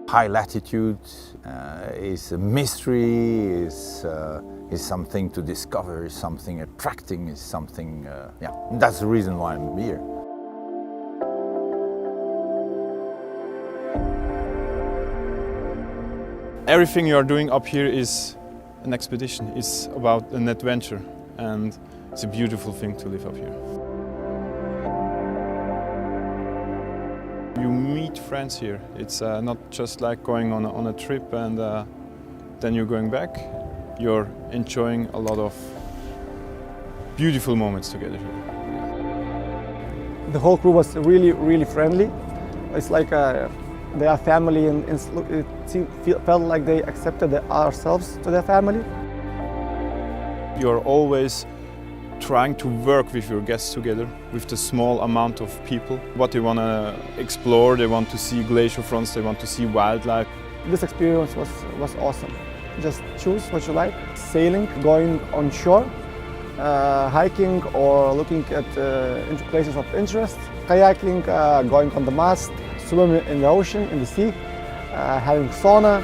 High latitude is a mystery, is something to discover, is something attracting, is something, yeah, that's the reason why I'm here. Everything you are doing up here is an expedition, it's about an adventure, and it's a beautiful thing to live up here. You meet friends here. It's not just like going on a trip and then you're going back. You're enjoying a lot of beautiful moments together here. The whole crew was really friendly. It's like they are family, and it felt like they accepted ourselves to their family. You're always trying to work with your guests together, with the small amount of people. What they want to explore, they want to see glacier fronts, they want to see wildlife. This experience was awesome. Just choose what you like. Sailing, going on shore, hiking or looking at places of interest. Kayaking, going on the mast, swimming in the ocean, in the sea, having sauna.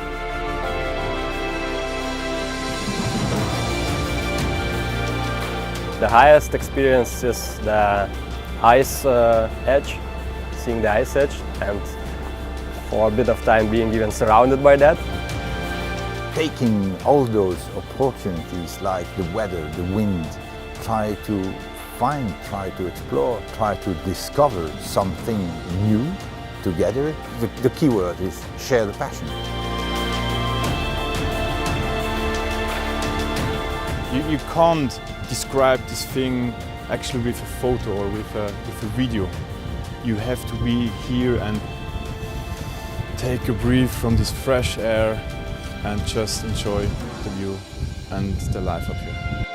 The highest experience is the ice edge, seeing the ice edge, and for a bit of time being even surrounded by that. Taking all those opportunities like the weather, the wind, try to find, try to explore, try to discover something new together. The key word is share the passion. You can't describe this thing actually with a photo or with a video. You have to be here and take a breath from this fresh air and just enjoy the view and the life up here.